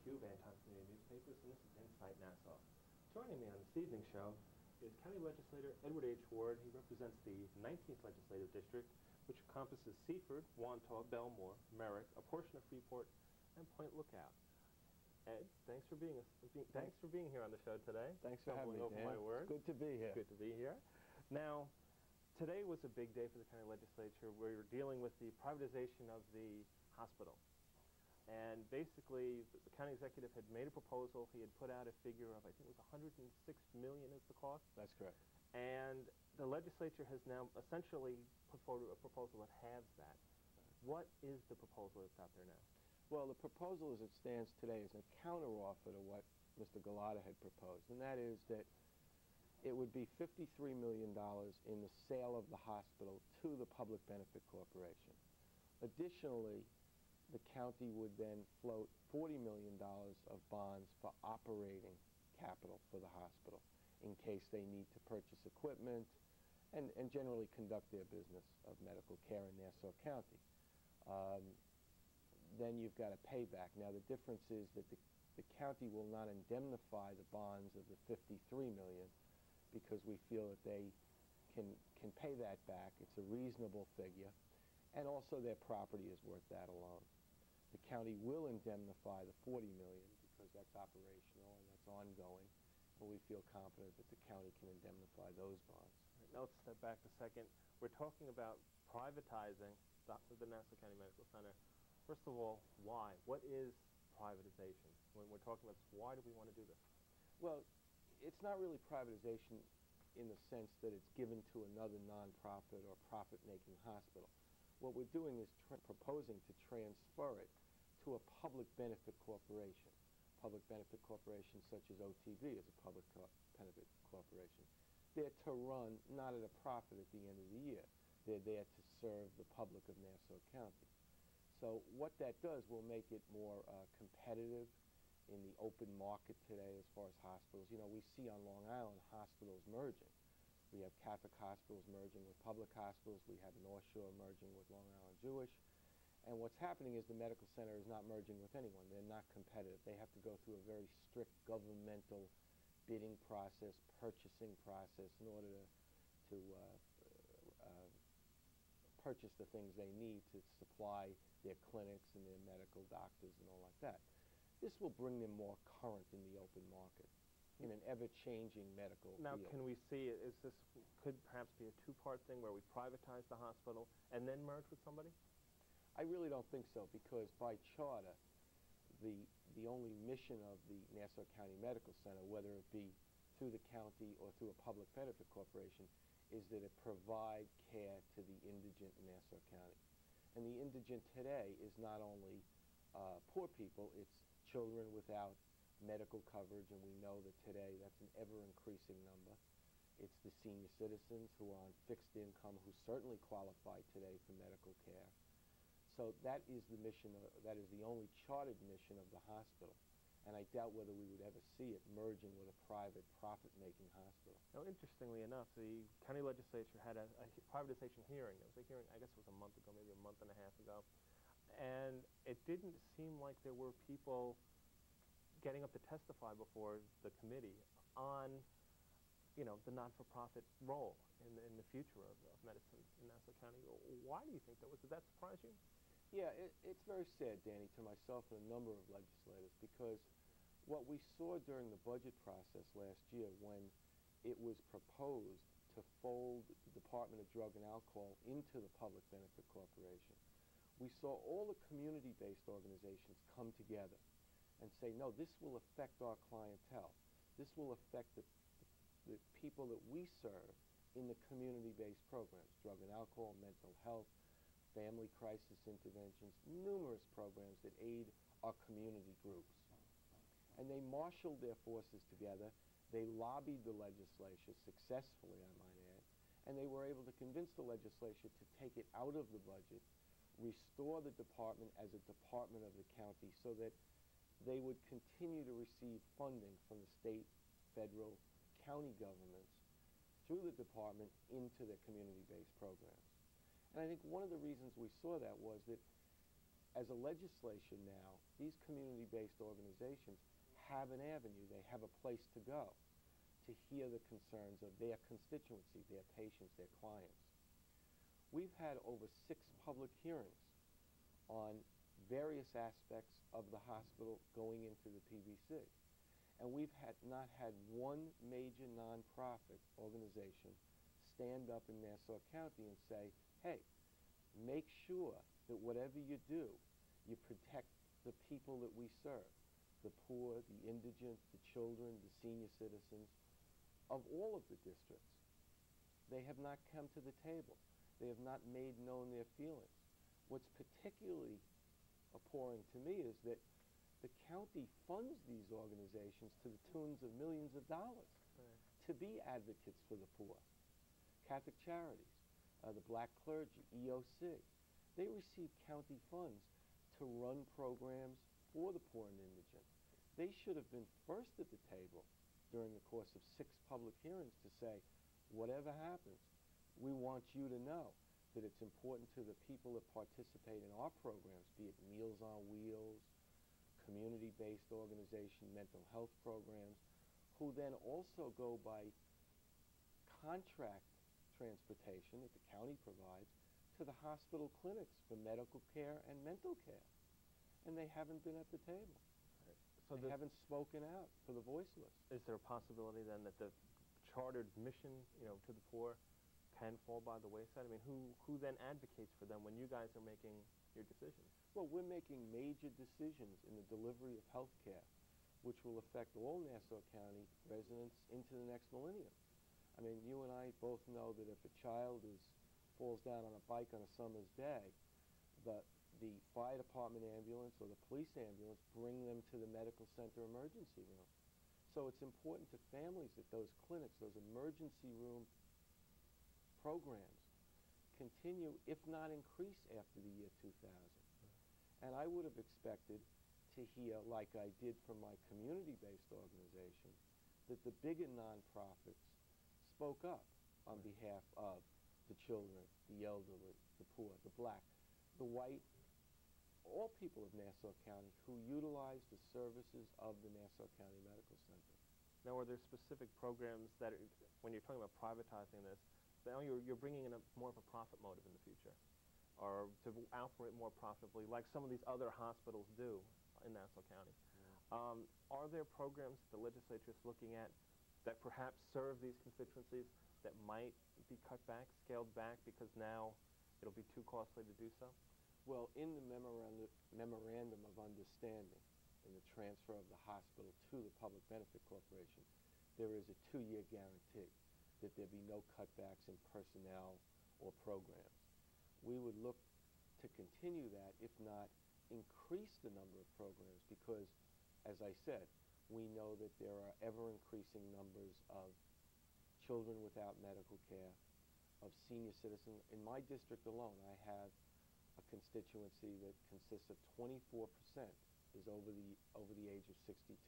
McCue of Anton Community newspapers, and this is Insight Nassau. Joining me on this evening's show is County Legislator Edward H. Ward. He represents the 19th Legislative District, which encompasses Seaford, Wantagh, Belmore, Merrick, a portion of Freeport, and Point Lookout. Ed, thanks for being here on the show today. Thanks for having me, Dan. My word. It's good to be here. Good to be here. Now, today was a big day for the county legislature. We were dealing with the privatization of the hospital. And basically, the county executive had made a proposal. He had put out a figure of, I think it was $106 million is the cost. That's correct. And the legislature has now essentially put forward a proposal that halves that. What is the proposal that's out there now? Well, the proposal as it stands today is a counteroffer to what Mr. Galata had proposed, and that is that it would be $53 million in the sale of the hospital to the Public Benefit Corporation. Additionally, the county would then float $40 million of bonds for operating capital for the hospital in case they need to purchase equipment and generally conduct their business of medical care in Nassau County. Then you've got a payback. Now the difference is that the county will not indemnify the bonds of the $53 million because we feel that they can pay that back. It's a reasonable figure, and also their property is worth that alone. The county will indemnify the $40 million because that's operational and that's ongoing, and we feel confident that the county can indemnify those bonds. Right, now let's step back a second. We're talking about privatizing the Nassau County Medical Center. First of all, why? What is privatization? When we're talking about this, why do we want to do this? Well, it's not really privatization in the sense that it's given to another nonprofit or profit-making hospital. What we're doing is proposing to transfer it to a public benefit corporation. Public benefit corporations such as OTV is a public benefit corporation. They're to run not at a profit at the end of the year. They're there to serve the public of Nassau County. So what that does will make it more competitive in the open market today as far as hospitals. You know, we see on Long Island hospitals merging. We have Catholic hospitals merging with public hospitals. We have North Shore merging with Long Island Jewish. And what's happening is the medical center is not merging with anyone. They're not competitive. They have to go through a very strict governmental bidding process, purchasing process in order to purchase the things they need to supply their clinics and their medical doctors and all like that. This will bring them more current in the open market in an ever-changing medical Now, field. can we see, could perhaps be a two-part thing where we privatize the hospital and then merge with somebody? I really don't think so, because by charter, the only mission of the Nassau County Medical Center, whether it be through the county or through a public benefit corporation, is that it provide care to the indigent in Nassau County. And the indigent today is not only poor people, it's children without medical coverage, and we know that today that's an ever-increasing number. It's the senior citizens who are on fixed income who certainly qualify today for medical care. So that is the mission, that is the only chartered mission of the hospital. And I doubt whether we would ever see it merging with a private profit-making hospital. Now, interestingly enough, the county legislature had a privatization hearing. It was a hearing, I guess it was a month ago, maybe a month and a half ago. And it didn't seem like there were people getting up to testify before the committee on, you know, the not-for-profit role in the future of medicine in Nassau County. Why do you think that was? Did that surprise you? Yeah, it's very sad, Danny, to myself and a number of legislators, because what we saw during the budget process last year when it was proposed to fold the Department of Drug and Alcohol into the Public Benefit Corporation, we saw all the community-based organizations come together and say, no, this will affect our clientele. This will affect the people that we serve in the community-based programs, drug and alcohol, mental health, family crisis interventions, numerous programs that aid our community groups. And they marshaled their forces together. They lobbied the legislature successfully, I might add, and they were able to convince the legislature to take it out of the budget, restore the department as a department of the county so that they would continue to receive funding from the state, federal, county governments through the department into their community-based programs. And I think one of the reasons we saw that was that as a legislation now, these community-based organizations have an avenue, they have a place to go to hear the concerns of their constituency, their patients, their clients. We've had over 6 public hearings on various aspects of the hospital going into the PBC. And we've not had one major nonprofit organization stand up in Nassau County and say, hey, make sure that whatever you do, you protect the people that we serve, the poor, the indigent, the children, the senior citizens of all of the districts. They have not come to the table. They have not made known their feelings. What's particularly abhorring to me is that the county funds these organizations to the tunes of millions of dollars to be advocates for the poor. Catholic Charities, the Black Clergy, EOC, they receive county funds to run programs for the poor and indigent. They should have been first at the table during the course of 6 public hearings to say, whatever happens, we want you to know that it's important to the people that participate in our programs, be it Meals on Wheels, community-based organization, mental health programs, who then also go by contract transportation that the county provides to the hospital clinics for medical care and mental care. And they haven't been at the table. So they haven't spoken out for the voiceless. Is there a possibility then that the chartered mission, to the poor can fall by the wayside? I mean, who then advocates for them when you guys are making your decisions? Well, we're making major decisions in the delivery of health care, which will affect all Nassau County residents into the next millennium. I mean, you and I both know that if a child falls down on a bike on a summer's day, the fire department ambulance or the police ambulance bring them to the medical center emergency room. So it's important to families that those clinics, those emergency room programs continue, if not increase, after the year 2000. And I would have expected to hear, like I did from my community-based organization, that the bigger nonprofits spoke up on behalf of the children, the elderly, the poor, the black, the white, all people of Nassau County who utilize the services of the Nassau County Medical Center. Now, are there specific programs that, when you're talking about privatizing this, now you're bringing in more of a profit motive in the future, or to operate more profitably, like some of these other hospitals do in Nassau County? Are there programs the legislature is looking at that perhaps serve these constituencies that might be cut back, scaled back, because now it'll be too costly to do so? Well, in the memorandum of understanding in the transfer of the hospital to the Public Benefit Corporation, there is a 2-year guarantee that there be no cutbacks in personnel or programs. We would look to continue that, if not increase the number of programs, because, as I said, we know that there are ever-increasing numbers of children without medical care, of senior citizens. In my district alone, I have a constituency that consists of 24% is over the age of 62.